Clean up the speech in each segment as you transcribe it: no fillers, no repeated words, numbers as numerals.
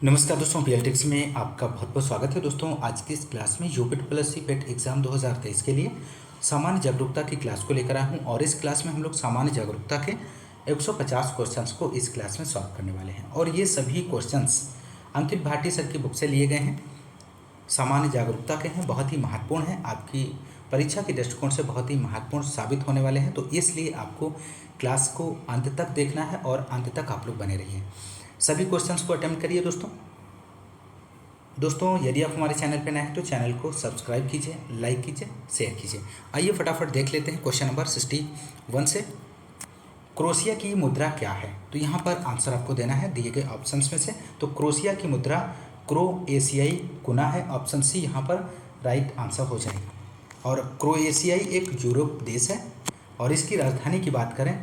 नमस्कार दोस्तों, पीएलटिक्स में आपका बहुत बहुत स्वागत है। दोस्तों आज की इस क्लास में यूपिट प्लस सी पेट एग्ज़ाम 2023 के लिए सामान्य जागरूकता की क्लास को लेकर आया हूं और इस क्लास में हम लोग सामान्य जागरूकता के 150 क्वेश्चंस को इस क्लास में सॉल्व करने वाले हैं और ये सभी क्वेश्चंस अंकित भाटी सर की बुक से लिए गए हैं। सामान्य जागरूकता के हैं, बहुत ही महत्वपूर्ण हैं, आपकी परीक्षा के दृष्टिकोण से बहुत ही महत्वपूर्ण साबित होने वाले हैं। तो इसलिए आपको क्लास को अंत तक देखना है और अंत तक आप लोग बने रहिए। सभी क्वेश्चंस को अटेम्प्ट करिए। दोस्तों यदि आप हमारे चैनल पर नए हैं तो चैनल को सब्सक्राइब कीजिए, लाइक कीजिए, शेयर कीजिए। आइए फटाफट देख लेते हैं क्वेश्चन नंबर 61 से। क्रोशिया की मुद्रा क्या है? तो यहाँ पर आंसर आपको देना है दिए गए ऑप्शंस में से। तो क्रोशिया की मुद्रा क्रोएशियाई गुना है, ऑप्शन सी यहाँ पर राइट आंसर हो जाएगा। और क्रोएशियाई एक यूरोप देश है और इसकी राजधानी की बात करें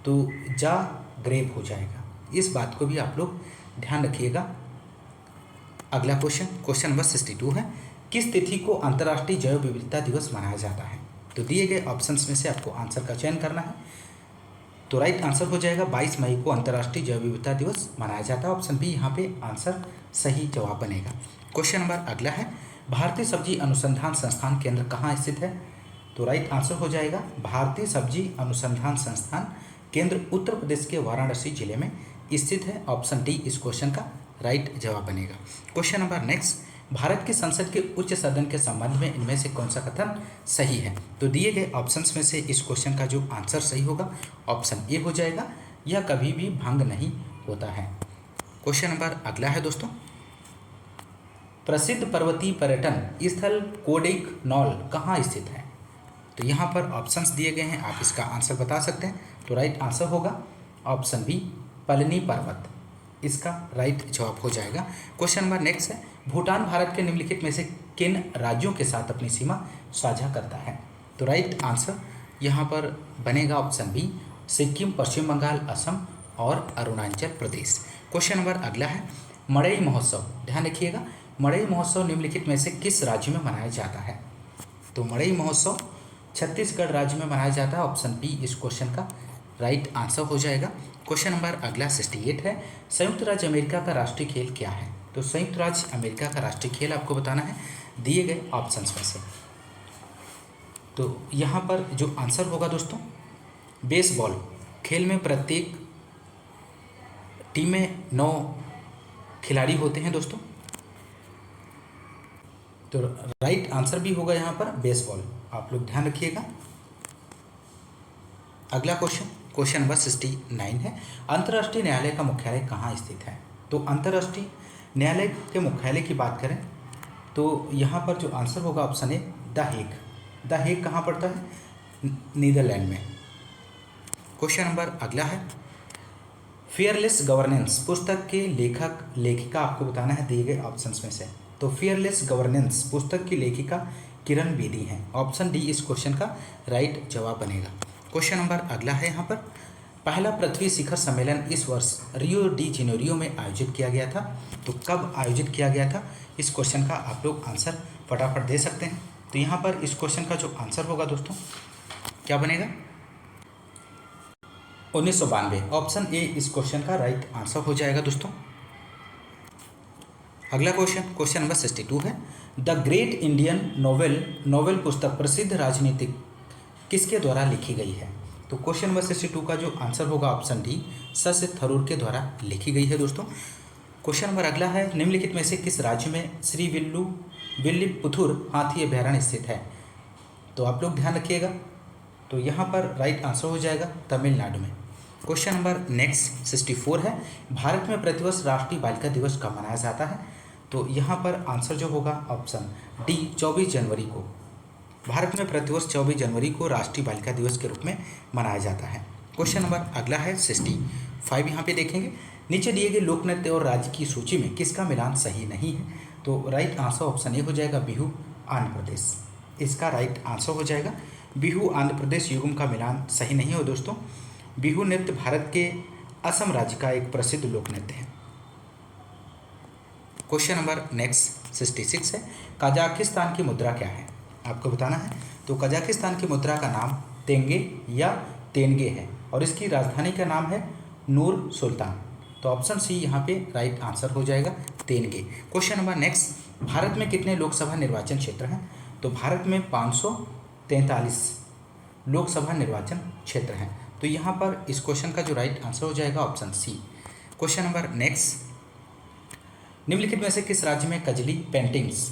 तो जाग्रेब हो जाएगा। इस बात को भी आप लोग ध्यान रखिएगा। अगला क्वेश्चन नंबर 62 है, किस तिथि को अंतर्राष्ट्रीय जैव विविधता दिवस मनाया जाता है? तो दिए गए ऑप्शंस में से आपको आंसर का चयन करना है। तो राइट आंसर हो जाएगा 22 मई को अंतर्राष्ट्रीय जैव विविधता दिवस मनाया जाता है। ऑप्शन बी यहाँ पे आंसर सही जवाब बनेगा। क्वेश्चन नंबर अगला है, भारतीय सब्जी अनुसंधान संस्थान केंद्र कहाँ स्थित है? तो राइट आंसर हो जाएगा भारतीय सब्जी अनुसंधान संस्थान केंद्र उत्तर प्रदेश के वाराणसी जिले में स्थित है। ऑप्शन डी इस क्वेश्चन का राइट जवाब बनेगा। क्वेश्चन नंबर नेक्स्ट, भारत की संसद के उच्च सदन के संबंध में इनमें से कौन सा कथन सही है? तो दिए गए ऑप्शंस में से इस क्वेश्चन का जो आंसर सही होगा ऑप्शन ए हो जाएगा, यह कभी भी भंग नहीं होता है। क्वेश्चन नंबर अगला है दोस्तों, प्रसिद्ध पर्वतीय पर्यटन स्थल कोडैकनॉल कहाँ स्थित है? तो यहाँ पर ऑप्शंस दिए गए हैं, आप इसका आंसर बता सकते हैं। तो राइट आंसर होगा ऑप्शन बी पलनी पर्वत, इसका राइट जवाब हो जाएगा। क्वेश्चन नंबर नेक्स्ट है, भूटान भारत के निम्नलिखित में से किन राज्यों के साथ अपनी सीमा साझा करता है? तो राइट आंसर यहाँ पर बनेगा ऑप्शन बी सिक्किम, पश्चिम बंगाल, असम और अरुणाचल प्रदेश। क्वेश्चन नंबर अगला है, मड़ई महोत्सव, ध्यान रखिएगा, मड़ई महोत्सव निम्नलिखित में से किस राज्य में मनाया जाता है? तो मड़ई महोत्सव छत्तीसगढ़ राज्य में मनाया जाता है। ऑप्शन बी इस क्वेश्चन का राइट आंसर हो जाएगा। क्वेश्चन नंबर अगला 68 है, संयुक्त राज्य अमेरिका का राष्ट्रीय खेल क्या है? तो संयुक्त राज्य अमेरिका का राष्ट्रीय खेल आपको बताना है दिए गए ऑप्शंस में से। तो यहाँ पर जो आंसर होगा दोस्तों बेसबॉल। खेल में प्रत्येक टीम में 9 खिलाड़ी होते हैं दोस्तों। तो राइट आंसर भी होगा यहाँ पर बेसबॉल, आप लोग ध्यान रखिएगा। अगला क्वेश्चन नंबर 69 है, अंतर्राष्ट्रीय न्यायालय का मुख्यालय कहाँ स्थित है? तो अंतर्राष्ट्रीय न्यायालय के मुख्यालय की बात करें तो यहाँ पर जो आंसर होगा option A the Hague. The Hague कहाँ पड़ता है? नीदरलैंड में। क्वेश्चन नंबर अगला है, फियरलेस गवर्नेंस पुस्तक के लेखक लेखिका आपको बताना है दिए गए ऑप्शंस में से। तो फियरलेस गवर्नेंस पुस्तक की लेखिका किरण बेदी हैं। ऑप्शन डी इस क्वेश्चन का राइट जवाब बनेगा। क्वेश्चन नंबर अगला है, यहाँ पर पहला पृथ्वी शिखर सम्मेलन इस वर्ष रियो डी जेनेरियो में आयोजित किया गया था। तो कब आयोजित किया गया था? इस क्वेश्चन का आप लोग आंसर फटाफट दे सकते हैं। तो यहाँ पर इस क्वेश्चन का जो आंसर होगा दोस्तों क्या बनेगा? 1992। ऑप्शन ए इस क्वेश्चन का राइट आंसर हो जाएगा दोस्तों। अगला क्वेश्चन नंबर 62 है, द ग्रेट इंडियन नोवेल पुस्तक प्रसिद्ध राजनीतिक किसके द्वारा लिखी गई है? तो क्वेश्चन नंबर 62 का जो आंसर होगा ऑप्शन डी शशि थरूर के द्वारा लिखी गई है दोस्तों। क्वेश्चन नंबर अगला है, निम्नलिखित में से किस राज्य में श्री विल्लुपुथुर हाथी अभयारण्य स्थित है? तो आप लोग ध्यान रखिएगा। तो यहाँ पर राइट आंसर हो जाएगा तमिलनाडु में। क्वेश्चन नंबर नेक्स्ट 64 है, भारत में प्रतिवर्ष राष्ट्रीय बालिका दिवस कब मनाया जाता है? तो यहाँ पर आंसर जो होगा ऑप्शन डी 24 जनवरी को। भारत में प्रतिवर्ष 24 जनवरी को राष्ट्रीय बालिका दिवस के रूप में मनाया जाता है। क्वेश्चन नंबर अगला है 65, यहाँ पे देखेंगे, नीचे दिए गए लोक नृत्य और राज्य की सूची में किसका मिलान सही नहीं है? तो राइट आंसर ऑप्शन ए हो जाएगा बिहू आंध्र प्रदेश, इसका राइट आंसर हो जाएगा। बिहू आंध्र प्रदेश युग्म का मिलान सही नहीं हो दोस्तों। बिहू नृत्य भारत के असम राज्य का एक प्रसिद्ध लोक नृत्य है। क्वेश्चन नंबर नेक्स्ट 66 है, कजाकिस्तान की मुद्रा क्या है? आपको बताना है। तो कजाकिस्तान की मुद्रा का नाम तेंगे या तेनगे है और इसकी राजधानी का नाम है नूर सुल्तान। तो ऑप्शन सी यहाँ पे राइट आंसर हो जाएगा, तेनगे। क्वेश्चन नंबर नेक्स्ट, भारत में कितने लोकसभा निर्वाचन क्षेत्र हैं? तो भारत में 543 लोकसभा निर्वाचन क्षेत्र हैं। तो यहाँ पर इस क्वेश्चन का जो राइट आंसर हो जाएगा option C. Question number next, निम्नलिखित में से किस राज्य में कजली पेंटिंग्स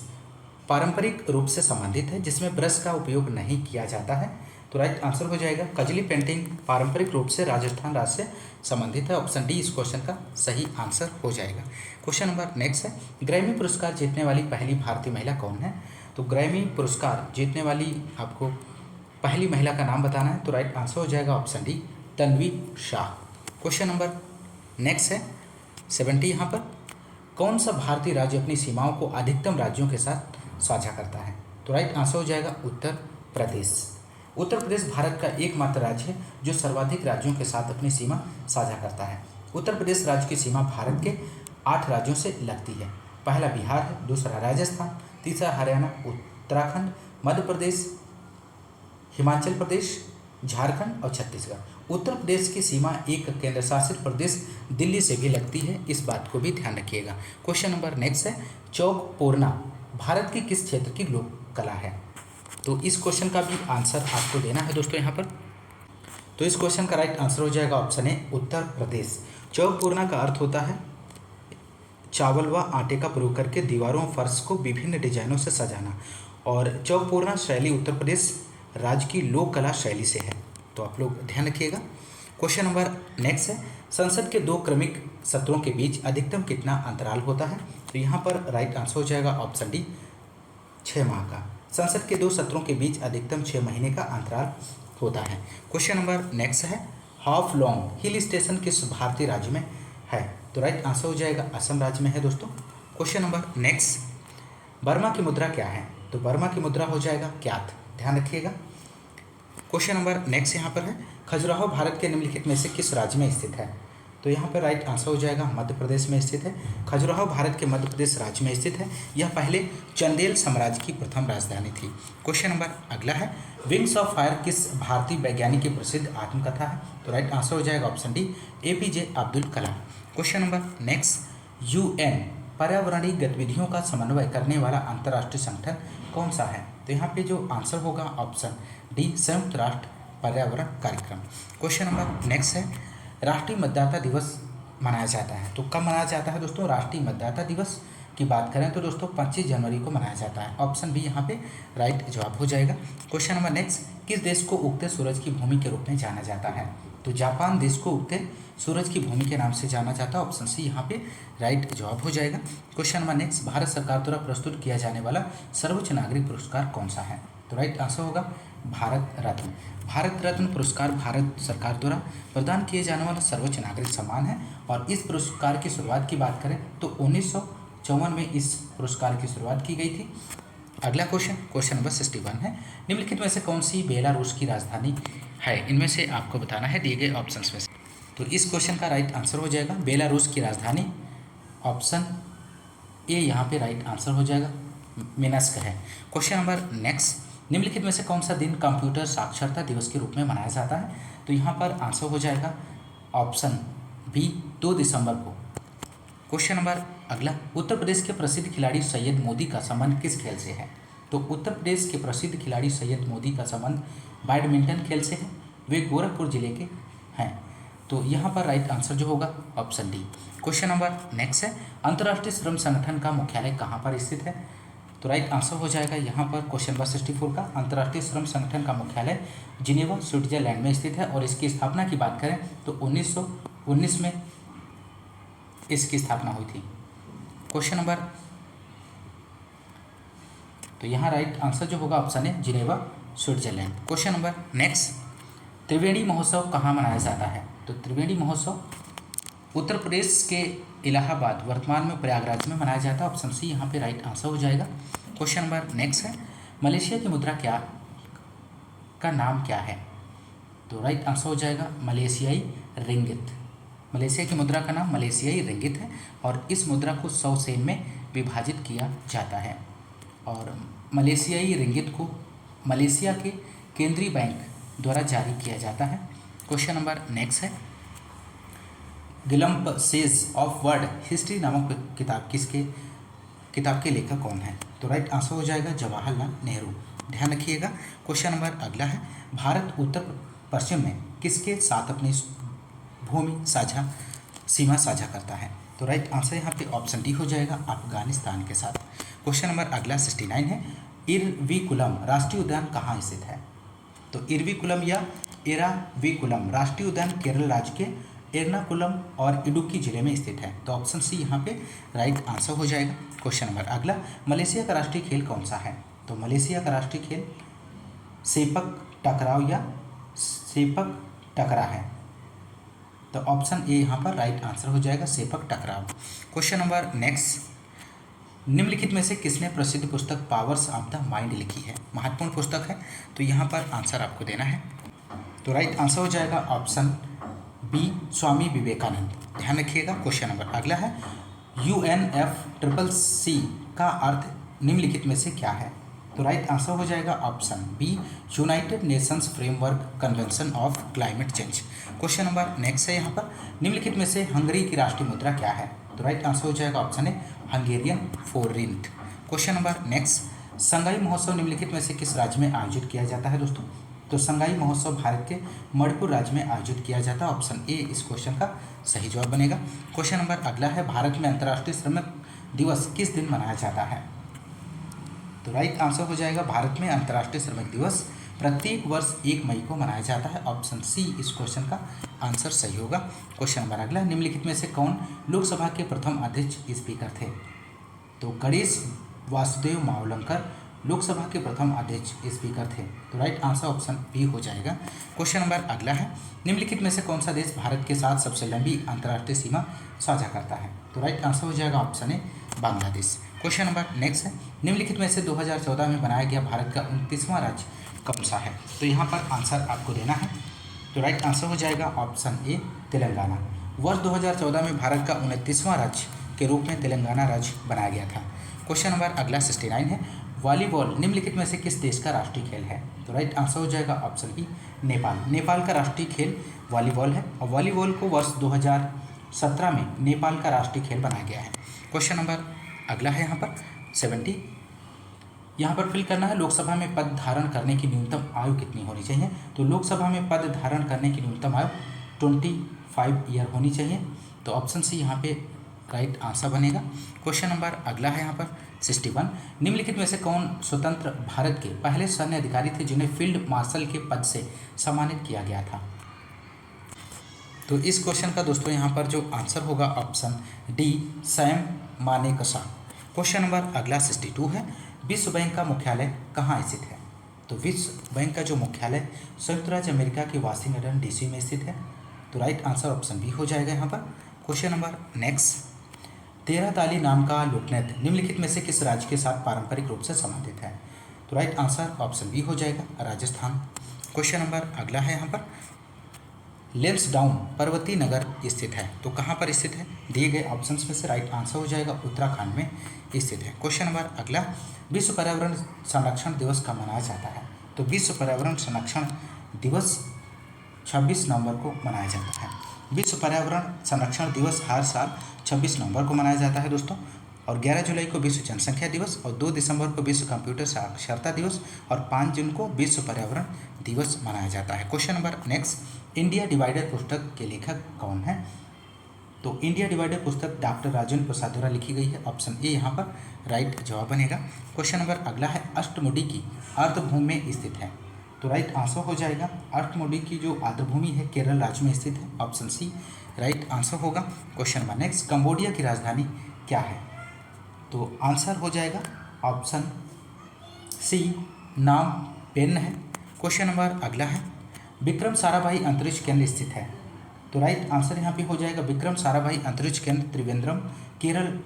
पारंपरिक रूप से संबंधित है जिसमें ब्रश का उपयोग नहीं किया जाता है? तो राइट आंसर हो जाएगा, कजली पेंटिंग पारंपरिक रूप से राजस्थान राज्य से संबंधित है। ऑप्शन डी इस क्वेश्चन का सही आंसर हो जाएगा। क्वेश्चन नंबर नेक्स्ट है, ग्रैमी पुरस्कार जीतने वाली पहली भारतीय महिला कौन है? तो ग्रैमी पुरस्कार जीतने वाली आपको पहली महिला का नाम बताना है। तो राइट आंसर हो जाएगा option D, Tanvi Shah. Question number next है 70 यहाँ पर, कौन सा भारतीय राज्य अपनी सीमाओं को अधिकतम राज्यों के साथ साझा करता है? तो राइट आंसर हो जाएगा उत्तर प्रदेश। उत्तर प्रदेश भारत का एकमात्र राज्य है जो सर्वाधिक राज्यों के साथ अपनी सीमा साझा करता है। उत्तर प्रदेश राज्य की सीमा भारत के 8 राज्यों से लगती है। पहला बिहार है, दूसरा राजस्थान, तीसरा हरियाणा, उत्तराखंड, मध्य प्रदेश, हिमाचल प्रदेश, झारखंड और छत्तीसगढ़। उत्तर प्रदेश की सीमा एक केंद्र शासित प्रदेश दिल्ली से भी लगती है, इस बात को भी ध्यान रखिएगा। क्वेश्चन नंबर नेक्स्ट है, चौक पोरना भारत के किस क्षेत्र की लोक कला है? तो इस क्वेश्चन का भी आंसर आपको देना है दोस्तों यहाँ पर। तो इस क्वेश्चन का राइट आंसर हो जाएगा ऑप्शन ए, उत्तर प्रदेश। चौक पोरना का अर्थ होता है चावल व आटे का प्रयोग करके दीवारों और फर्श को विभिन्न डिजाइनों से सजाना, और चौक पोरना शैली उत्तर प्रदेश राज्य की लोक कला शैली से है। तो आप लोग ध्यान रखिएगा। क्वेश्चन नंबर नेक्स्ट है, संसद के 2 क्रमिक सत्रों के बीच अधिकतम कितना अंतराल होता है? तो यहाँ पर राइट आंसर हो जाएगा ऑप्शन डी, 6 माह का। संसद के 2 सत्रों के बीच अधिकतम 6 महीने का अंतराल होता है। क्वेश्चन नंबर नेक्स्ट है, हाफलॉन्ग हिल स्टेशन किस भारतीय राज्य में है? तो राइट आंसर हो जाएगा असम राज्य में है दोस्तों। क्वेश्चन नंबर नेक्स्ट, बर्मा की मुद्रा क्या है? तो बर्मा की मुद्रा हो जाएगा क्यात, ध्यान रखिएगा। क्वेश्चन नंबर नेक्स्ट यहाँ पर है, खजुराहो भारत के निम्नलिखित में से किस राज्य में स्थित है? तो यहाँ पर राइट आंसर हो जाएगा मध्य प्रदेश में स्थित है। खजुराहो भारत के मध्य प्रदेश राज्य में स्थित है। यह पहले चंदेल साम्राज्य की प्रथम राजधानी थी। क्वेश्चन नंबर अगला है, विंग्स ऑफ फायर किस भारतीय वैज्ञानिक की प्रसिद्ध आत्मकथा है? तो राइट आंसर हो जाएगा option D, APJ Abdul Kalam. Question number next, UN पर्यावरणीय गतिविधियों का समन्वय करने वाला अंतर्राष्ट्रीय संगठन कौन सा है? तो यहाँ पे जो आंसर होगा ऑप्शन डी, संयुक्त राष्ट्र पर्यावरण कार्यक्रम। क्वेश्चन नंबर नेक्स्ट है, राष्ट्रीय मतदाता दिवस मनाया जाता है, तो कब मनाया जाता है दोस्तों? राष्ट्रीय मतदाता दिवस की बात करें तो दोस्तों 25 जनवरी को मनाया जाता है। ऑप्शन बी यहाँ पे राइट जवाब हो जाएगा। क्वेश्चन नंबर नेक्स्ट, किस देश को उगते सूरज की भूमि के रूप में जाना जाता है? तो जापान देश को उगते सूरज की भूमि के नाम से जाना जाता है। ऑप्शन सी यहाँ पे राइट जवाब हो जाएगा। क्वेश्चन नंबर नेक्स्ट, भारत सरकार द्वारा प्रस्तुत किया जाने वाला सर्वोच्च नागरिक पुरस्कार कौन सा है? तो राइट आंसर होगा भारत रत्न। भारत रत्न पुरस्कार भारत सरकार द्वारा प्रदान किए जाने वाला सर्वोच्च नागरिक सम्मान है, और इस पुरस्कार की शुरुआत की बात करें तो 1954 में इस पुरस्कार की शुरुआत की गई थी। अगला क्वेश्चन, क्वेश्चन नंबर 61 है, निम्नलिखित में से कौन सी बेलारूस की राजधानी है? इनमें से आपको बताना है दिए गए ऑप्शंस में से। तो इस क्वेश्चन का राइट आंसर हो जाएगा बेलारूस की राजधानी, ऑप्शन ए यहाँ पे राइट आंसर हो जाएगा, मिन्स्क है। क्वेश्चन नंबर नेक्स्ट, निम्नलिखित में से कौन सा दिन कंप्यूटर साक्षरता दिवस के रूप में मनाया जाता है? तो यहाँ पर आंसर हो जाएगा ऑप्शन बी, 2 दिसंबर को। क्वेश्चन नंबर अगला, उत्तर प्रदेश के प्रसिद्ध खिलाड़ी सैयद मोदी का संबंध किस खेल से है? तो उत्तर प्रदेश के प्रसिद्ध खिलाड़ी सैयद मोदी का संबंध बैडमिंटन खेल से है। वे गोरखपुर जिले के हैं। तो यहाँ पर राइट आंसर जो होगा option D. Question number next है, अंतर्राष्ट्रीय श्रम संगठन का मुख्यालय कहाँ पर स्थित है? तो राइट आंसर हो जाएगा यहाँ पर क्वेश्चन नंबर 64 का, अंतर्राष्ट्रीय श्रम संगठन का मुख्यालय जिनेवा स्विट्जरलैंड में स्थित है, और इसकी स्थापना की बात करें तो 1919 में इसकी स्थापना हुई थी। क्वेश्चन नंबर, तो यहाँ राइट आंसर जो होगा ऑप्शन है Geneva Switzerland. Question number next, Triveni महोत्सव कहाँ मनाया जाता है? तो त्रिवेणी महोत्सव उत्तर प्रदेश के इलाहाबाद वर्तमान में प्रयागराज में मनाया जाता है। ऑप्शन सी यहाँ पे राइट आंसर हो जाएगा। क्वेश्चन नंबर नेक्स्ट है, मलेशिया की मुद्रा का नाम क्या है? तो राइट आंसर हो जाएगा मलेशियाई रिंगित। मलेशिया की मुद्रा का नाम मलेशियाई रिंगित है, और इस मुद्रा को 100 सेन में विभाजित किया जाता है, और मलेशियाई रिंगित को मलेशिया के केंद्रीय बैंक द्वारा जारी किया जाता है। क्वेश्चन नंबर नेक्स्ट है, ग्लिम्पसेस ऑफ वर्ल्ड हिस्ट्री नामक किताब के लेखक कौन है? तो राइट आंसर हो जाएगा जवाहरलाल नेहरू। ध्यान रखिएगा। क्वेश्चन नंबर अगला है, भारत उत्तर पश्चिम में किसके साथ अपनी भूमि सीमा साझा करता है? तो राइट आंसर यहाँ पे ऑप्शन डी हो जाएगा, अफगानिस्तान के साथ। क्वेश्चन नंबर अगला 69 है, इरविकुलम राष्ट्रीय उद्यान कहाँ स्थित है? तो इरविकुलम या एराविकुलम राष्ट्रीय उद्यान केरल राज्य के एर्नाकुलम और इडुक्की जिले में स्थित है। तो ऑप्शन सी यहाँ पे राइट आंसर हो जाएगा। क्वेश्चन नंबर अगला, मलेशिया का राष्ट्रीय खेल कौन सा है? तो मलेशिया का राष्ट्रीय खेल सेपक टकराव या सेपक टकरा है। तो ऑप्शन ए यहाँ पर राइट आंसर हो जाएगा, सेपक टकराव। क्वेश्चन नंबर नेक्स्ट, निम्नलिखित में से किसने प्रसिद्ध पुस्तक पावर्स ऑफ द माइंड लिखी है? महत्वपूर्ण पुस्तक है, तो यहाँ पर आंसर आपको देना है। तो राइट आंसर हो जाएगा ऑप्शन बी, स्वामी विवेकानंद। ध्यान रखिएगा। क्वेश्चन नंबर अगला है, UNFCCC का अर्थ निम्नलिखित में से क्या है? तो राइट आंसर हो जाएगा option B, United Nations Framework Convention of Climate Change. Question number next है यहाँ पर, निम्नलिखित में से हंगरी की राष्ट्रीय मुद्रा क्या है? तो राइट आंसर हो जाएगा option a, Hungarian forint. Question number next, Sangai महोत्सव निम्नलिखित में से किस राज्य में आयोजित किया जाता है दोस्तों? तो संगाई महोत्सव भारत के मणिपुर राज्य में आयोजित किया जाता है। ऑप्शन ए इस क्वेश्चन का सही जवाब बनेगा। क्वेश्चन नंबर अगला है, भारत में अंतर्राष्ट्रीय श्रमिक दिवस किस दिन मनाया जाता है? तो राइट आंसर हो जाएगा, भारत में अंतर्राष्ट्रीय श्रमिक दिवस प्रत्येक वर्ष 1 मई को मनाया जाता है। ऑप्शन सी इस क्वेश्चन का आंसर सही होगा। क्वेश्चन नंबर अगला, निम्नलिखित में से कौन लोकसभा के प्रथम अध्यक्ष स्पीकर थे? तो गणेश वासुदेव मावलंकर लोकसभा के प्रथम अध्यक्ष स्पीकर थे। तो राइट आंसर ऑप्शन बी हो जाएगा। क्वेश्चन नंबर अगला है, निम्नलिखित में से कौन सा देश भारत के साथ सबसे लंबी अंतर्राष्ट्रीय सीमा साझा करता है? तो राइट आंसर हो जाएगा ऑप्शन ए, बांग्लादेश। क्वेश्चन नंबर नेक्स्ट है, निम्नलिखित में से 2014 में बनाया गया भारत का 29वां राज्य कौन सा है? तो यहाँ पर आंसर आपको देना है। तो राइट आंसर हो जाएगा ऑप्शन ए, तेलंगाना। वर्ष 2014 में भारत का 29वां राज्य के रूप में तेलंगाना राज्य बनाया गया था। क्वेश्चन नंबर अगला 69 है, वॉलीबॉल निम्नलिखित में से किस देश का राष्ट्रीय खेल है? तो राइट आंसर हो जाएगा ऑप्शन बी, नेपाल। नेपाल का राष्ट्रीय खेल वॉलीबॉल है और वॉलीबॉल को वर्ष 2017 में नेपाल का राष्ट्रीय खेल बनाया गया है। क्वेश्चन नंबर अगला है यहाँ पर 70, यहाँ पर फिल करना है, लोकसभा में पद धारण करने की न्यूनतम आयु कितनी होनी चाहिए? तो लोकसभा में पद धारण करने की न्यूनतम आयु 25 ईयर होनी चाहिए। तो ऑप्शन सी यहाँ पे राइट आंसर बनेगा। क्वेश्चन नंबर अगला है यहाँ पर 61, निम्नलिखित में से कौन स्वतंत्र भारत के पहले सैन्य अधिकारी थे जिन्हें फील्ड मार्शल के पद से सम्मानित किया गया था? तो इस क्वेश्चन का दोस्तों यहाँ पर जो आंसर होगा option D, Sam Manekshaw. Question number अगला 62 है, विश्व बैंक का मुख्यालय कहाँ स्थित है? तो विश्व बैंक का जो मुख्यालय संयुक्त राज्य अमेरिका के वाशिंगटन DC में स्थित है। तो राइट आंसर ऑप्शन बी हो जाएगा यहाँ पर। क्वेश्चन नंबर नेक्स्ट, तेरह ताली नाम का लोकनृत्य निम्नलिखित में से किस राज्य के साथ पारंपरिक रूप से संबंधित है? तो राइट आंसर ऑप्शन बी हो जाएगा, राजस्थान। क्वेश्चन नंबर अगला है यहाँ पर, लेंसडाउन पर्वतीय नगर स्थित है, तो कहाँ पर स्थित है? दिए गए ऑप्शंस में से राइट आंसर हो जाएगा, उत्तराखंड में स्थित है। क्वेश्चन नंबर अगला, विश्व पर्यावरण संरक्षण दिवस कब मनाया जाता है? तो विश्व पर्यावरण संरक्षण दिवस 26 नवंबर को मनाया जाता है। विश्व पर्यावरण संरक्षण दिवस हर साल 26 नवंबर को मनाया जाता है दोस्तों। और 11 जुलाई को विश्व जनसंख्या दिवस और 2 दिसंबर को विश्व कंप्यूटर साक्षरता दिवस और 5 जून को विश्व पर्यावरण दिवस मनाया जाता है। Question number next, India divider पुस्तक के लेखक कौन है? तो इंडिया डिवाइडर पुस्तक डॉक्टर राजेंद्र प्रसाद द्वारा लिखी गई है। ऑप्शन ए यहाँ पर राइट जवाब बनेगा। क्वेश्चन नंबर अगला है, अष्टमुडी की अर्धभूमि में स्थित है, तो राइट आंसर हो जाएगा, अष्टमुडी की जो आर्द्रभूमि है केरल राज्य में स्थित है। ऑप्शन सी राइट आंसर होगा। क्वेश्चन नंबर नेक्स्ट, कंबोडिया की राजधानी क्या है? तो आंसर हो जाएगा ऑप्शन सी, नाम पेन है। क्वेश्चन नंबर अगला है, विक्रम साराभाई अंतरिक्ष केंद्र स्थित है, तो राइट आंसर यहाँ पे हो जाएगा, विक्रम साराभाई अंतरिक्ष केंद्र त्रिवेंद्रम केरल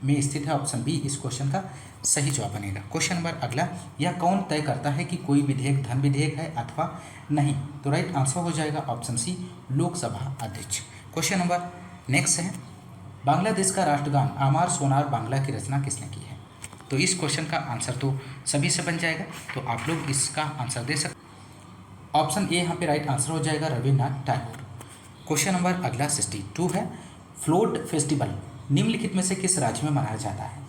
में स्थित है। ऑप्शन बी इस क्वेश्चन का सही जवाब बनेगा। क्वेश्चन नंबर अगला, यह कौन तय करता है कि कोई विधेयक धन विधेयक है अथवा नहीं? तो राइट आंसर हो जाएगा ऑप्शन सी, लोकसभा अध्यक्ष। क्वेश्चन नंबर नेक्स्ट है, बांग्लादेश का राष्ट्रगान आमार सोनार बांग्ला की रचना किसने की है? तो इस क्वेश्चन का आंसर तो सभी से बन जाएगा, तो आप लोग इसका आंसर दे सकते। ऑप्शन ए यहाँ पे राइट आंसर हो जाएगा, रविन्द्रनाथ टैगोर। क्वेश्चन नंबर अगला 62 है, फ्लोट फेस्टिवल निम्नलिखित में से किस राज्य में मनाया जाता है?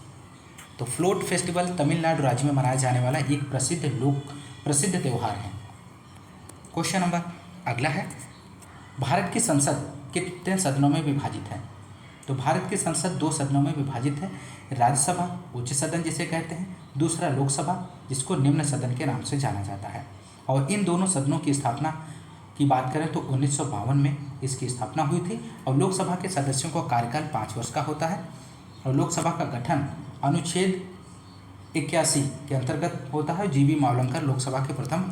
तो फ्लोट फेस्टिवल तमिलनाडु राज्य में मनाया जाने वाला एक प्रसिद्ध त्यौहार है। क्वेश्चन नंबर अगला है, भारत की संसद कितने सदनों में विभाजित है? तो भारत की संसद 2 सदनों में विभाजित है। राज्यसभा उच्च सदन जिसे कहते हैं, दूसरा लोकसभा जिसको निम्न सदन के नाम से जाना जाता है। और इन दोनों सदनों की स्थापना की बात करें तो 1952 में इसकी स्थापना हुई थी। और लोकसभा के सदस्यों का कार्यकाल 5 वर्ष का होता है। और लोकसभा का गठन अनुच्छेद 81 के अंतर्गत होता है। जीवी मावलंकर लोकसभा के प्रथम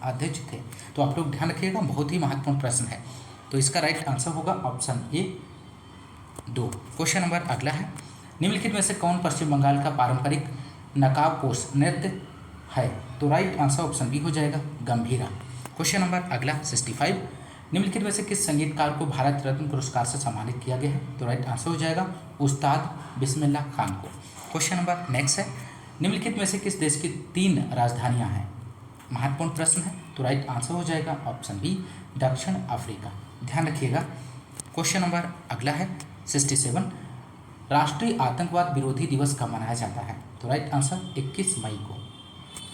अध्यक्ष थे। तो आप लोग ध्यान रखिएगा, बहुत ही महत्वपूर्ण प्रश्न है। तो इसका राइट आंसर होगा ऑप्शन ए 2। क्वेश्चन नंबर अगला है, निम्नलिखित में से कौन पश्चिम बंगाल का पारंपरिक नकाबपोश नृत्य है? तो राइट आंसर ऑप्शन बी हो जाएगा गंभीरा। क्वेश्चन नंबर अगला 65, निम्नलिखित में से किस संगीतकार को भारत रत्न पुरस्कार से सम्मानित किया गया है? तो राइट आंसर हो जाएगा उस्ताद बिस्मिल्लाह खान को। क्वेश्चन नंबर नेक्स्ट है, निम्नलिखित में से किस देश की 3 राजधानियां हैं? महत्वपूर्ण प्रश्न है। तो राइट आंसर हो जाएगा ऑप्शन बी दक्षिण अफ्रीका। ध्यान रखिएगा। क्वेश्चन नंबर अगला है 67, राष्ट्रीय आतंकवाद विरोधी दिवस कब मनाया जाता है? तो राइट आंसर 21 मई को।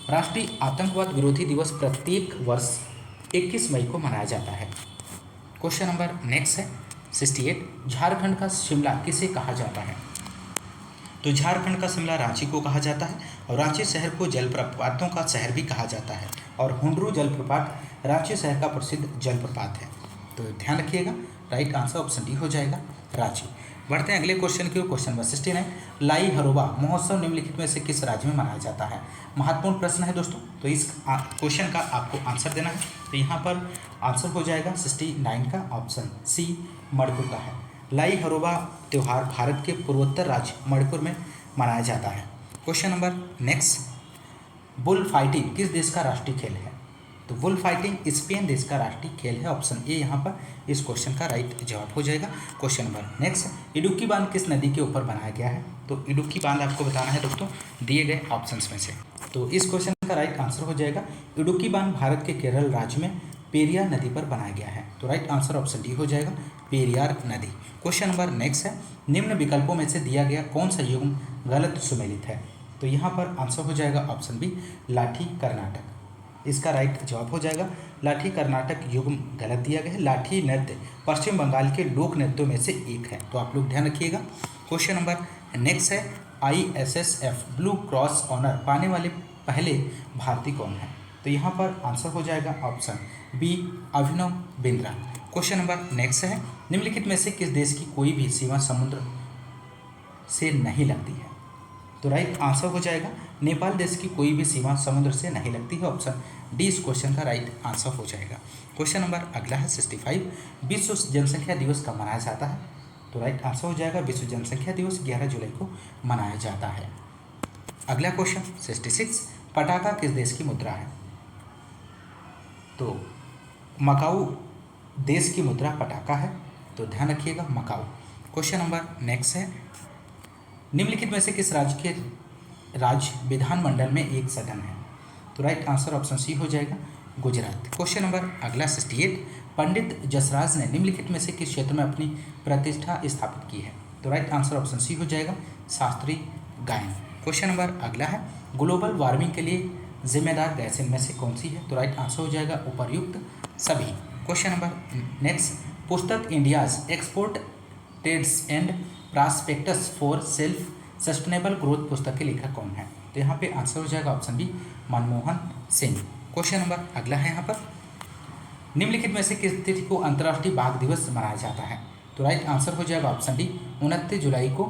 राष्ट्रीय आतंकवाद विरोधी दिवस प्रत्येक वर्ष 21 मई को मनाया जाता है। क्वेश्चन नंबर नेक्स्ट है 68, झारखंड का शिमला किसे कहा जाता है? तो झारखंड का शिमला रांची को कहा जाता है। और रांची शहर को जलप्रपातों का शहर भी कहा जाता है। और हुंडरू जलप्रपात रांची शहर का प्रसिद्ध जलप्रपात है। तो ध्यान रखिएगा, राइट आंसर ऑप्शन डी हो जाएगा रांची। बढ़ते हैं अगले क्वेश्चन की ओर। क्वेश्चन नंबर 69, लाई हरोबा महोत्सव निम्नलिखित में से किस राज्य में मनाया जाता है? महत्वपूर्ण प्रश्न है दोस्तों। तो इस क्वेश्चन का आपको आंसर देना है। तो यहाँ पर आंसर हो जाएगा 69 का ऑप्शन सी मणिपुर का है। लाई हरोबा त्यौहार भारत के पूर्वोत्तर राज्य मणिपुर में मनाया जाता है। Question number next, bull fighting किस देश का राष्ट्रीय खेल है? तो बुल फाइटिंग स्पेन देश का राष्ट्रीय खेल है। ऑप्शन ए यहाँ पर इस क्वेश्चन का राइट जवाब हो जाएगा। क्वेश्चन नंबर नेक्स्ट, इडुक्की बांध किस नदी के ऊपर बनाया गया है? तो इडुक्की बांध आपको बताना है दोस्तों दिए गए ऑप्शंस में से। तो इस क्वेश्चन का राइट आंसर हो जाएगा इडुक्की बांध भारत के केरल राज्य में पेरियार नदी पर बनाया गया है। तो राइट आंसर ऑप्शन डी हो जाएगा पेरियार नदी। क्वेश्चन नंबर नेक्स्ट है, निम्न विकल्पों में से दिया गया कौन सा युग्म गलत सुमेलित है? तो यहाँ पर आंसर हो जाएगा ऑप्शन बी लाठी कर्नाटक। इसका राइट जवाब हो जाएगा लाठी कर्नाटक युग्म गलत दिया गया है। लाठी नृत्य पश्चिम बंगाल के लोक नृत्यों में से एक है। तो आप लोग ध्यान रखिएगा। क्वेश्चन नंबर नेक्स्ट है, ISSF ब्लू क्रॉस ऑनर पाने वाले पहले भारतीय कौन है? तो यहाँ पर आंसर हो जाएगा option B Abhinav Bindra. Question number next है, निम्नलिखित में से किस देश की कोई भी सीमा समुद्र से नहीं लगती है? तो राइट आंसर हो जाएगा नेपाल देश की कोई भी सीमा समुद्र से नहीं लगती है। ऑप्शन डी इस क्वेश्चन का राइट आंसर हो जाएगा। क्वेश्चन नंबर अगला है 65, विश्व जनसंख्या दिवस कब मनाया जाता है? तो राइट आंसर हो जाएगा विश्व जनसंख्या दिवस 11 जुलाई को मनाया जाता है। अगला क्वेश्चन 66, पटाखा किस देश की मुद्रा है? तो मकाऊ देश की मुद्रा पटाखा है। तो ध्यान रखिएगा मकाऊ। क्वेश्चन नंबर नेक्स्ट है, निम्नलिखित में से किस राज्य के राज्य विधानमंडल में एक सदन है? तो राइट आंसर ऑप्शन सी हो जाएगा गुजरात। क्वेश्चन नंबर अगला 68, पंडित जसराज ने निम्नलिखित में से किस क्षेत्र में अपनी प्रतिष्ठा स्थापित की है? तो राइट आंसर ऑप्शन सी हो जाएगा शास्त्रीय गायन। क्वेश्चन नंबर अगला है, ग्लोबल वार्मिंग के लिए जिम्मेदार गैस इनमें से कौन सी है? तो राइट आंसर हो जाएगा उपर्युक्त सभी। क्वेश्चन नंबर नेक्स्ट, पुस्तक India's export trades and prospectus for self sustainable growth पुस्तक के लेखक कौन है? तो यहाँ पे आंसर हो जाएगा option B Manmohan Singh. Question number अगला है यहाँ पर, निम्नलिखित में से किस तिथि को अंतर्राष्ट्रीय बाघ दिवस मनाया जाता है? तो राइट आंसर हो जाएगा ऑप्शन डी 29 जुलाई को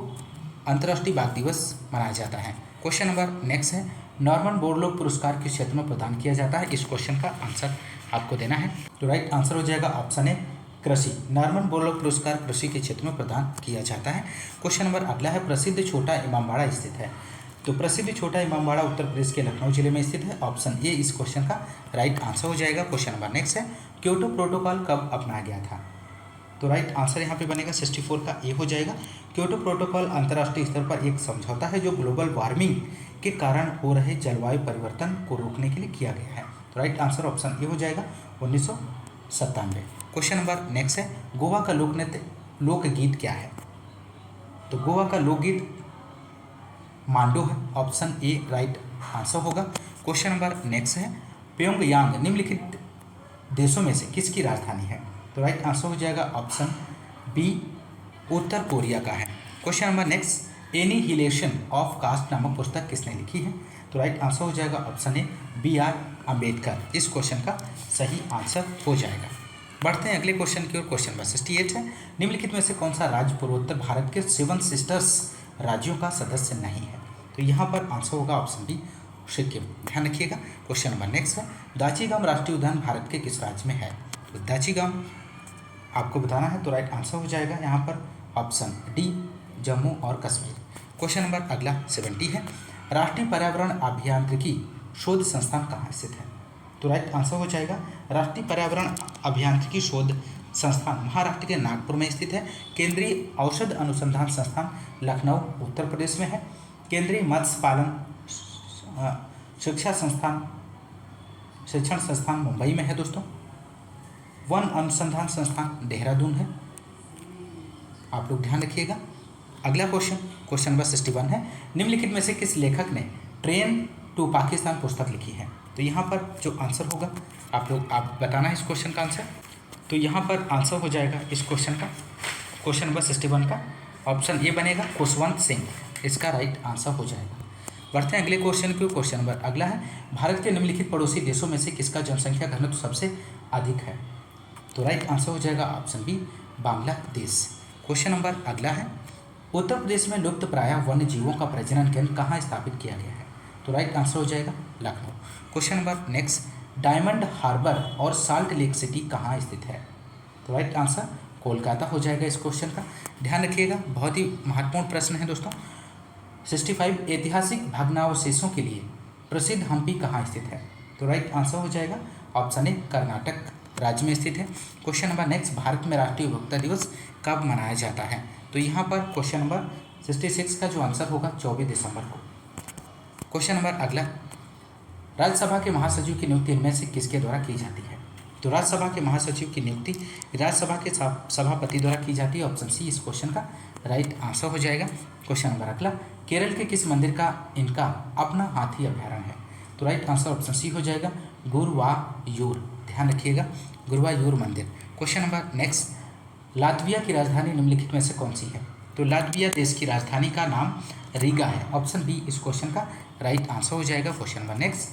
अंतर्राष्ट्रीय बाघ दिवस मनाया जाता है। क्वेश्चन नंबर नेक्स्ट है, नॉर्मन बोरलॉग पुरस्कार किस क्षेत्र में प्रदान किया जाता है? इस क्वेश्चन का आंसर आपको देना है। तो राइट आंसर हो जाएगा ऑप्शन ए कृषि। नॉर्मन बोरलॉग पुरस्कार कृषि के क्षेत्र में प्रदान किया जाता है। क्वेश्चन नंबर अगला है, प्रसिद्ध छोटा इमामबाड़ा स्थित है? तो प्रसिद्ध छोटा इमामबाड़ा उत्तर प्रदेश के लखनऊ जिले में स्थित है। ऑप्शन ए इस क्वेश्चन का राइट आंसर हो जाएगा। क्वेश्चन नंबर नेक्स्ट है, क्योटो प्रोटोकॉल कब अपनाया गया था? तो राइट आंसर यहाँ पे बनेगा 64 का ए हो जाएगा। क्योटो प्रोटोकॉल अंतर्राष्ट्रीय स्तर पर एक समझौता है जो ग्लोबल वार्मिंग के कारण हो रहे जलवायु परिवर्तन को रोकने के लिए किया गया है। तो राइट आंसर ऑप्शन ए हो जाएगा 1997। क्वेश्चन नंबर नेक्स्ट है, गोवा का लोकगीत क्या है? तो गोवा का लोकगीत मांडो है, ऑप्शन ए राइट आंसर होगा। क्वेश्चन नंबर नेक्स्ट है, प्योंगयांग निम्नलिखित देशों में से किसकी राजधानी है? तो राइट आंसर हो जाएगा ऑप्शन बी उत्तर कोरिया का है। Question number next, annihilation of caste नामक पुस्तक किसने लिखी है? तो राइट आंसर हो जाएगा option A B R Ambedkar. इस क्वेश्चन का सही आंसर हो जाएगा। बढ़ते हैं अगले क्वेश्चन की ओर। क्वेश्चन नंबर 68 है, निम्नलिखित में से कौन सा राज्य पूर्वोत्तर भारत के 7 सिस्टर्स राज्यों का सदस्य नहीं है? तो यहाँ पर आंसर होगा ऑप्शन बी सिक्किम। ध्यान रखिएगा। क्वेश्चन नंबर नेक्स्ट है, दाचीगाम राष्ट्रीय उद्यान भारत के किस राज्य में है? तो दाचीगाम आपको बताना है। तो राइट आंसर हो जाएगा यहाँ पर ऑप्शन डी जम्मू और कश्मीर। क्वेश्चन नंबर अगला 70 है, राष्ट्रीय पर्यावरण अभियांत्रिकी शोध संस्थान कहाँ स्थित है? तो राइट आंसर हो जाएगा राष्ट्रीय पर्यावरण अभियांत्रिकी शोध संस्थान महाराष्ट्र के नागपुर में स्थित है। केंद्रीय औषध अनुसंधान संस्थान लखनऊ उत्तर प्रदेश में है। केंद्रीय मत्स्य पालन शिक्षण संस्थान मुंबई में है दोस्तों। वन अनुसंधान संस्थान देहरादून है। आप लोग ध्यान रखिएगा। अगला क्वेश्चन नंबर 61 है, निम्नलिखित में से किस लेखक ने ट्रेन टू पाकिस्तान पुस्तक लिखी है? तो यहाँ पर जो आंसर होगा आप बताना है इस क्वेश्चन का आंसर। तो यहाँ पर आंसर हो जाएगा इस क्वेश्चन नंबर 61 का ऑप्शन ए बनेगा खुशवंत सिंह। इसका राइट आंसर हो जाएगा। बढ़ते हैं अगले क्वेश्चन की। क्वेश्चन नंबर अगला है, भारत के निम्नलिखित पड़ोसी देशों में से किसका जनसंख्या घनत्व सबसे अधिक है? तो राइट आंसर हो जाएगा option B Bangladesh. Question number अगला है, उत्तर प्रदेश में लुप्त प्राय वन्य जीवों का प्रजनन केंद्र कहाँ स्थापित किया गया है? तो राइट आंसर हो जाएगा Lucknow. Question number next, Diamond Harbour और साल्ट लेक सिटी कहाँ स्थित है? तो राइट आंसर कोलकाता हो जाएगा इस क्वेश्चन का। ध्यान रखिएगा, बहुत ही महत्वपूर्ण प्रश्न है दोस्तों। 65, ऐतिहासिक भग्नावशेषों के लिए प्रसिद्ध हम्पी कहाँ स्थित है? तो राइट आंसर हो जाएगा ऑप्शन ए कर्नाटक राज्य में स्थित है। क्वेश्चन नंबर नेक्स्ट, भारत में राष्ट्रीय उपभोक्ता दिवस कब मनाया जाता है? तो यहाँ पर क्वेश्चन नंबर 66 का जो आंसर होगा 24 दिसंबर को। क्वेश्चन नंबर अगला, राज्यसभा के महासचिव की नियुक्ति इनमें से किसके द्वारा की जाती है? तो राज्यसभा के महासचिव की नियुक्ति राज्यसभा के सभापति द्वारा की जाती है। ऑप्शन सी इस क्वेश्चन का राइट आंसर हो जाएगा। क्वेश्चन नंबर अगला, केरल के किस मंदिर का इनका अपना हाथी अभ्यारण्य है? तो राइट आंसर ऑप्शन सी हो जाएगा गुरुवायूर। ध्यान रखिएगा, गुरुवायूर मंदिर। क्वेश्चन नंबर नेक्स्ट, लातविया की राजधानी निम्नलिखित में से कौन सी है? तो लातविया देश की राजधानी का नाम रीगा है। ऑप्शन बी इस क्वेश्चन का राइट आंसर हो जाएगा। क्वेश्चन नंबर नेक्स्ट,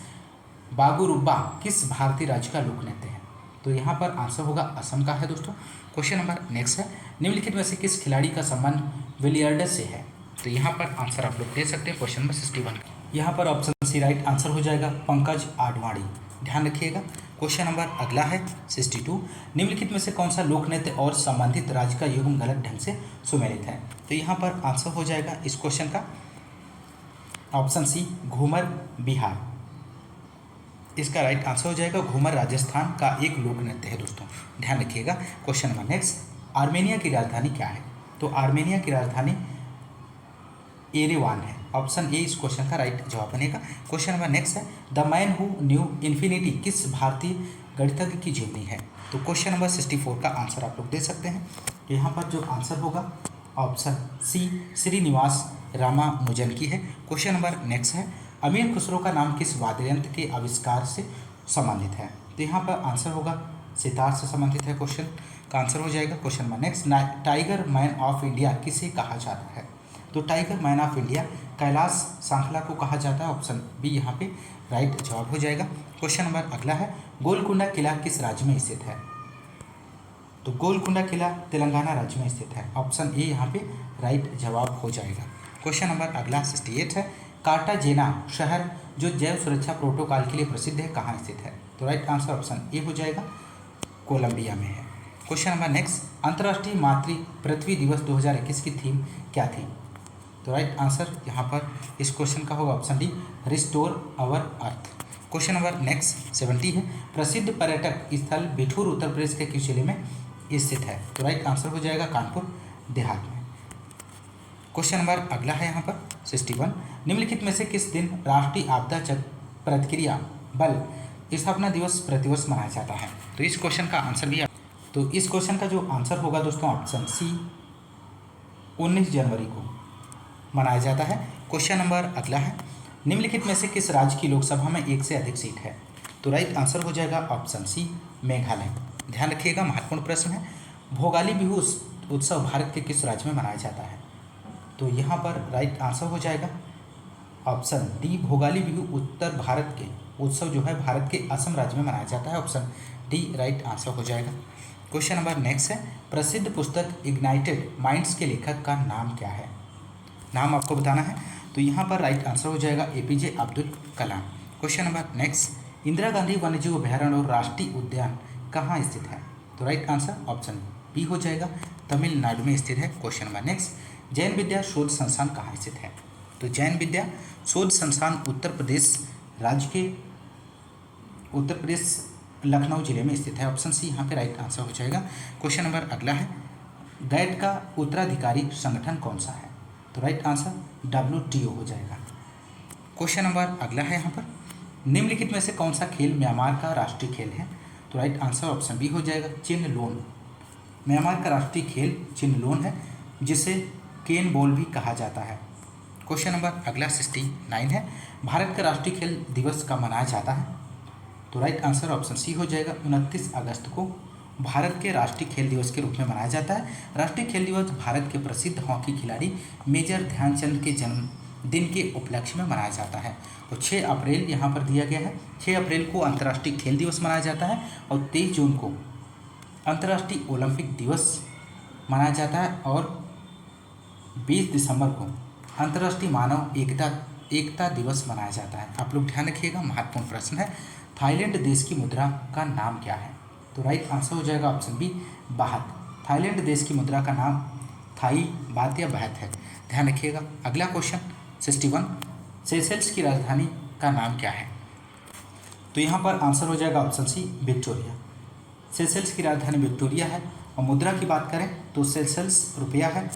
बागुरुब्बा किस भारतीय राज्य का लोक नृत्य है? तो यहाँ पर आंसर होगा असम का है दोस्तों। क्वेश्चन नंबर नेक्स्ट है, निम्नलिखित में से किस खिलाड़ी का संबंध बिलियर्ड्स से है? तो यहाँ पर आंसर आप लोग दे सकते हैं क्वेश्चन नंबर 61। यहाँ पर ऑप्शन सी राइट आंसर हो जाएगा पंकज आडवाणी। ध्यान रखिएगा। क्वेश्चन नंबर अगला है 62, निम्नलिखित में से कौन सा लोक नृत्य और संबंधित राज्य का युग्म गलत ढंग से सुमेलित है? तो यहाँ पर आंसर हो जाएगा इस क्वेश्चन का ऑप्शन सी घूमर बिहार। इसका राइट आंसर हो जाएगा घूमर राजस्थान का एक लोक नृत्य है दोस्तों। ध्यान रखिएगा। क्वेश्चन नंबर नेक्स्ट, आर्मेनिया की राजधानी क्या है? तो आर्मेनिया की राजधानी एरेवान है। ऑप्शन ए इस क्वेश्चन का राइट जवाब बनेगा। क्वेश्चन नंबर नेक्स्ट है, the man who knew infinity किस भारतीय गणितज्ञ की जीवनी है? तो क्वेश्चन नंबर 64 का आंसर आप लोग दे सकते हैं। यहाँ पर जो आंसर होगा ऑप्शन सी श्रीनिवास रामानुजन की है। क्वेश्चन नंबर नेक्स्ट है, अमीर खुसरो का नाम किस वाद्य यंत्र के आविष्कार से संबंधित है? तो यहाँ पर आंसर होगा सितार से संबंधित है। क्वेश्चन का आंसर हो जाएगा। Question number next, tiger man of India किसे कहा जाता है? तो tiger man of India Kailash Sankhla को कहा जाता है। ऑप्शन बी यहाँ पे राइट जवाब हो जाएगा। क्वेश्चन नंबर अगला है, गोलकुंडा किला किस राज्य में स्थित है? तो गोलकुंडा किला तेलंगाना राज्य में स्थित है। ऑप्शन ए यहाँ पे राइट जवाब हो जाएगा। क्वेश्चन नंबर अगला 68 है, कार्टाजेना शहर जो जैव सुरक्षा प्रोटोकॉल के लिए प्रसिद्ध है कहाँ स्थित है? तो राइट आंसर ऑप्शन ए हो जाएगा कोलंबिया में है। क्वेश्चन नंबर नेक्स्ट, अंतर्राष्ट्रीय मातृ पृथ्वी दिवस 2021 की थीम क्या थी? तो राइट आंसर यहाँ पर इस क्वेश्चन का होगा option D restore our earth. Question number next 70 है, प्रसिद्ध पर्यटक स्थल बिठूर उत्तर प्रदेश के किस जिले में स्थित है? तो राइट आंसर हो जाएगा कानपुर देहात में। क्वेश्चन नंबर अगला है यहाँ पर 61, निम्नलिखित में से किस दिन राष्ट्रीय आपदा प्रतिक्रिया बल स्थापना दिवस प्रतिवर्ष मनाया जाता है? तो इस क्वेश्चन का आंसर भी तो इस क्वेश्चन का जो आंसर होगा दोस्तों ऑप्शन सी 19 जनवरी को मनाया जाता है। क्वेश्चन नंबर अगला है, निम्नलिखित में से किस राज्य की लोकसभा में एक से अधिक सीट है? तो राइट आंसर हो जाएगा ऑप्शन सी, मेघालय। ध्यान रखिएगा, महत्वपूर्ण प्रश्न है। भोगाली बिहू उत्सव भारत के किस राज्य में मनाया जाता है? तो यहाँ पर राइट आंसर हो जाएगा ऑप्शन डी, भोगाली बिहू उत्तर भारत के उत्सव जो है भारत के असम राज्य में मनाया जाता है। ऑप्शन डी राइट आंसर हो जाएगा। क्वेश्चन नंबर नेक्स्ट है, प्रसिद्ध पुस्तक इग्नाइटेड माइंड्स के लेखक का नाम क्या है? नाम आपको बताना है। तो यहाँ पर राइट आंसर हो जाएगा APJ Abdul Kalam. Question number next, Indira Gandhi वन्यजीव अभयारण्य और राष्ट्रीय उद्यान कहाँ स्थित है? तो राइट आंसर ऑप्शन बी हो जाएगा, तमिलनाडु में स्थित है। क्वेश्चन नंबर नेक्स्ट, जैन विद्या शोध संस्थान कहाँ स्थित है? तो जैन विद्या शोध संस्थान उत्तर प्रदेश राज्य के उत्तर प्रदेश लखनऊ जिले में स्थित है। ऑप्शन सी यहाँ पे राइट आंसर हो जाएगा। क्वेश्चन नंबर अगला है, गैट का उत्तराधिकारी संगठन कौन सा है? तो राइट आंसर WTO हो जाएगा। क्वेश्चन नंबर अगला है यहाँ पर, निम्नलिखित में से कौन सा खेल म्यांमार का राष्ट्रीय खेल है? तो राइट आंसर ऑप्शन बी हो जाएगा, चिन लोन। म्यांमार का राष्ट्रीय खेल चिन लोन है, जिसे केन बॉल भी कहा जाता है। क्वेश्चन नंबर अगला 69 है, भारत का राष्ट्रीय खेल दिवस कब मनाया जाता है? तो राइट आंसर ऑप्शन सी हो जाएगा, 29 अगस्त को भारत के राष्ट्रीय खेल दिवस के रूप में मनाया जाता है। राष्ट्रीय खेल दिवस भारत के प्रसिद्ध हॉकी खिलाड़ी मेजर ध्यानचंद के जन्मदिन के उपलक्ष्य में मनाया जाता है। और 6 अप्रैल यहाँ पर दिया गया है, 6 अप्रैल को अंतर्राष्ट्रीय खेल दिवस मनाया जाता है और 23 जून को अंतर्राष्ट्रीय ओलंपिक दिवस मनाया जाता है और 20 दिसंबर को अंतर्राष्ट्रीय मानव एकता दिवस मनाया जाता है। आप लोग ध्यान रखिएगा, महत्वपूर्ण प्रश्न है। थाईलैंड देश की मुद्रा का नाम क्या है? तो राइट आंसर हो जाएगा ऑप्शन बी, बाहत। थाईलैंड देश की मुद्रा का नाम थाई बात या बहत है। ध्यान रखिएगा। अगला क्वेश्चन 61, सेशेल्स की राजधानी का नाम क्या है? तो यहाँ पर आंसर हो जाएगा ऑप्शन सी, विक्टोरिया। सेशेल्स की राजधानी विक्टोरिया है। और मुद्रा की बात करें तो सेशेल्स रुपया है।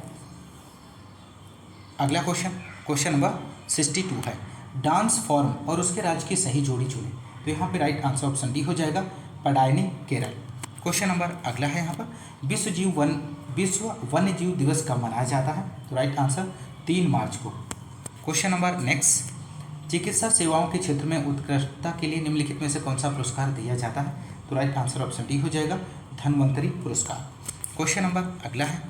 अगला क्वेश्चन नंबर 62 है, डांस फॉर्म और उसके राज्य की सही जोड़ी चुनें। तो यहाँ पे राइट आंसर ऑप्शन डी हो जाएगा, पडायनी केरल। क्वेश्चन नंबर अगला है यहाँ पर, विश्व वन्य जीव दिवस कब मनाया जाता है? तो राइट आंसर 3 मार्च को। क्वेश्चन नंबर नेक्स्ट, चिकित्सा सेवाओं के क्षेत्र में उत्कृष्टता के लिए निम्नलिखित में से कौन सा पुरस्कार दिया जाता है? तो राइट आंसर ऑप्शन डी हो जाएगा, धन्वंतरी पुरस्कार। क्वेश्चन नंबर अगला है,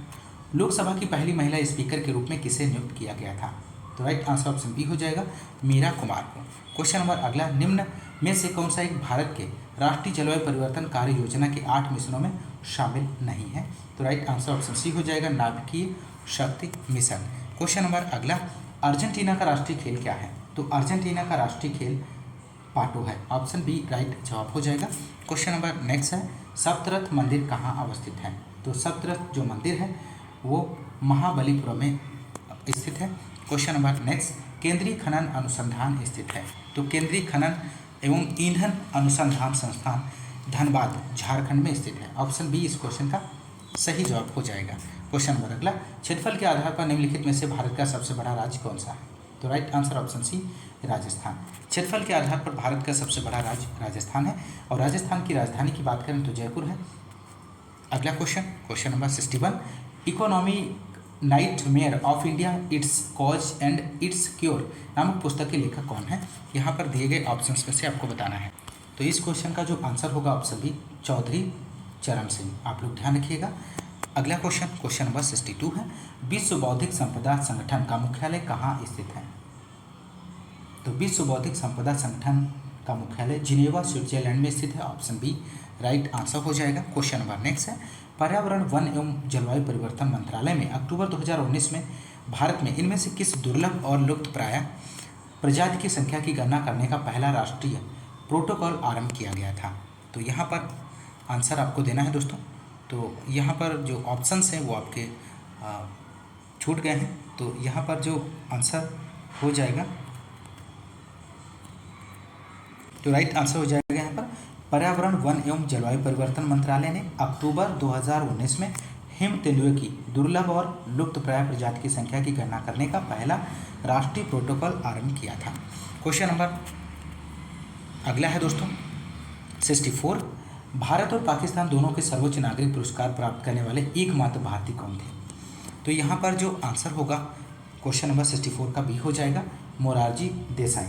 लोकसभा की पहली महिला स्पीकर के रूप में किसे नियुक्त किया गया था? तो राइट आंसर ऑप्शन बी हो जाएगा, मीरा कुमार को। क्वेश्चन नंबर अगला, निम्न में से कौन सा एक भारत के राष्ट्रीय जलवायु परिवर्तन कार्य योजना के 8 मिशनों में शामिल नहीं है? तो राइट आंसर ऑप्शन सी हो जाएगा, नाभिकीय शक्ति मिशन। क्वेश्चन नंबर अगला, अर्जेंटीना का राष्ट्रीय खेल क्या है? तो अर्जेंटीना का राष्ट्रीय खेल पाटो है। ऑप्शन बी राइट जवाब हो जाएगा। क्वेश्चन नंबर नेक्स्ट है, सप्तरथ मंदिर कहाँ अवस्थित है? तो सप्तरथ जो मंदिर है वो महाबलीपुरम में स्थित है। क्वेश्चन नंबर नेक्स्ट, केंद्रीय खनन अनुसंधान स्थित है। तो केंद्रीय खनन एवं ईंधन अनुसंधान संस्थान धनबाद झारखंड में स्थित है। ऑप्शन बी इस क्वेश्चन का सही जवाब हो जाएगा। क्वेश्चन नंबर अगला, क्षेत्रफल के आधार पर निम्नलिखित में से भारत का सबसे बड़ा राज्य कौन सा है? तो right answer option C, Rajasthan. क्षेत्रफल के आधार पर भारत का सबसे बड़ा राज्य राजस्थान है और राजस्थान की राजधानी की बात करें तो जयपुर है। अगला question number 61, economy nightmare of India, it's cause and it's cure नामक पुस्तक के लेखक कौन है? यहाँ पर दिए गए ऑप्शंस में से आपको बताना है। तो इस क्वेश्चन का जो आंसर होगा ऑप्शन बी, चौधरी चरण सिंह। आप लोग ध्यान रखिएगा। अगला क्वेश्चन नंबर 62 है, विश्व बौद्धिक संपदा संगठन का मुख्यालय कहाँ स्थित है? तो विश्व बौद्धिक संपदा संगठन का मुख्यालय जिनेवा स्विट्जरलैंड में स्थित है। ऑप्शन बी राइट आंसर हो जाएगा। क्वेश्चन नंबर नेक्स्ट है, पर्यावरण वन एवं जलवायु परिवर्तन मंत्रालय में अक्टूबर 2019 में भारत में इनमें से किस दुर्लभ और लुप्तप्राय प्रजाति की संख्या की गणना करने का पहला राष्ट्रीय प्रोटोकॉल आरंभ किया गया था? तो यहाँ पर आंसर आपको देना है दोस्तों। तो यहाँ पर जो ऑप्शंस हैं वो आपके छूट गए हैं। तो यहाँ पर जो आंसर हो जाएगा, तो राइट आंसर हो जाएगा यहाँ पर, पर्यावरण वन एवं जलवायु परिवर्तन मंत्रालय ने अक्टूबर 2019 में हिम तेंदुए की दुर्लभ और लुप्तप्राय प्रजाति की संख्या की गणना करने का पहला राष्ट्रीय प्रोटोकॉल आरंभ किया था। क्वेश्चन नंबर अगला है दोस्तों 64, भारत और पाकिस्तान दोनों के सर्वोच्च नागरिक पुरस्कार प्राप्त करने वाले एकमात्र भारतीय कौन थे? तो यहाँ पर जो आंसर होगा क्वेश्चन नंबर 64 का बी हो जाएगा, मोरारजी देसाई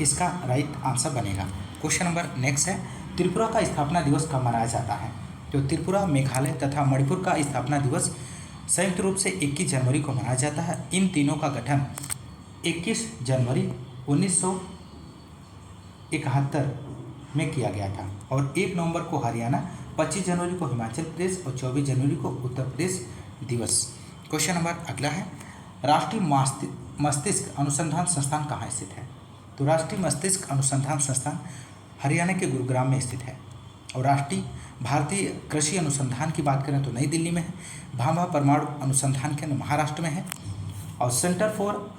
इसका राइट आंसर बनेगा। क्वेश्चन नंबर नेक्स्ट है, त्रिपुरा का स्थापना दिवस कब मनाया जाता है? तो त्रिपुरा, मेघालय तथा मणिपुर का स्थापना दिवस संयुक्त रूप से 21 जनवरी को मनाया जाता है। इन तीनों का गठन 21 जनवरी 1971 में किया गया था और 1 नवंबर को हरियाणा, 25 जनवरी को हिमाचल प्रदेश और 24 जनवरी को उत्तर प्रदेश दिवस। क्वेश्चन नंबर अगला है, राष्ट्रीय मस्तिष्क अनुसंधान संस्थान कहाँ स्थित है? तो राष्ट्रीय मस्तिष्क अनुसंधान संस्थान हरियाणा के गुरुग्राम में स्थित है और राष्ट्रीय भारतीय कृषि अनुसंधान की बात करें तो नई दिल्ली में है। भाभा परमाणु अनुसंधान केंद्र महाराष्ट्र में है और centre for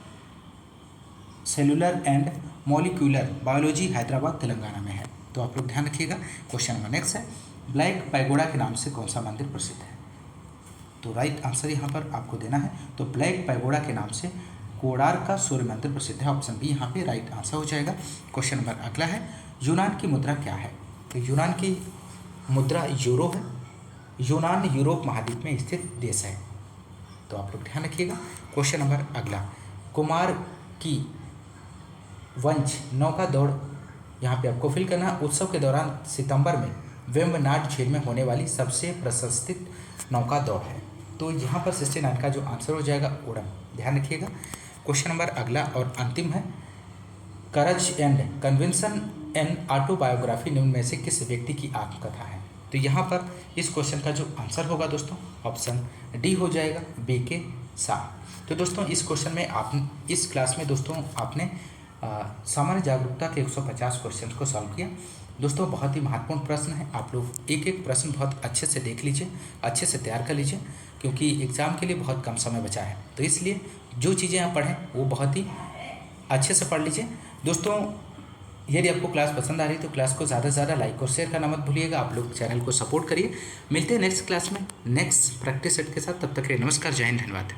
cellular and molecular biology Hyderabad Telangana में है। तो आप लोग ध्यान रखिएगा। क्वेश्चन नंबर नेक्स्ट है, ब्लैक पैगोडा के नाम से कौन सा मंदिर प्रसिद्ध है? तो राइट आंसर यहाँ पर आपको देना है। तो ब्लैक पैगोडा के नाम से कोणार्क का सूर्य मंदिर प्रसिद्ध है। ऑप्शन बी यहाँ पे राइट आंसर हो जाएगा। क्वेश्चन नंबर अगला है, यूनान की मुद्रा क्या है? तो यूनान की मुद्रा यूरो है। यूनान यूरोप महाद्वीप में स्थित देश है। तो आप लोग ध्यान रखिएगा। क्वेश्चन नंबर अगला, कुमार की वंश नौका दौड़ यहाँ पे आपको फिल करना है। उत्सव के दौरान सितंबर में वेम्बनाड झील में होने वाली सबसे प्रशस्तित नौका दौड़ है। तो यहाँ पर 69 का जो आंसर हो जाएगा उड़न, ध्यान रखिएगा। क्वेश्चन नंबर अगला और अंतिम है, करज एंड कन्विंसन एंड ऑटोबायोग्राफी निम्न में से किस व्यक्ति की आत्मकथा है? तो यहाँ पर इस क्वेश्चन का जो आंसर होगा दोस्तों ऑप्शन डी हो जाएगा, BK शाह। तो दोस्तों इस क्वेश्चन में आप इस क्लास में दोस्तों आपने सामान्य जागरूकता के 150 क्वेश्चन को सॉल्व किया। दोस्तों बहुत ही महत्वपूर्ण प्रश्न है, आप लोग एक एक प्रश्न बहुत अच्छे से देख लीजिए, अच्छे से तैयार कर लीजिए, क्योंकि एग्ज़ाम के लिए बहुत कम समय बचा है। तो इसलिए जो चीज़ें आप पढ़ें वो बहुत ही अच्छे से पढ़ लीजिए। दोस्तों यदि आपको क्लास पसंद आ रही तो क्लास को ज़्यादा से ज़्यादा लाइक और शेयर करना मत भूलिएगा। आप लोग चैनल को सपोर्ट करिए। मिलते हैं नेक्स्ट क्लास में नेक्स्ट प्रैक्टिस सेट के साथ। तब तक के लिए नमस्कार, जय हिंद, धन्यवाद।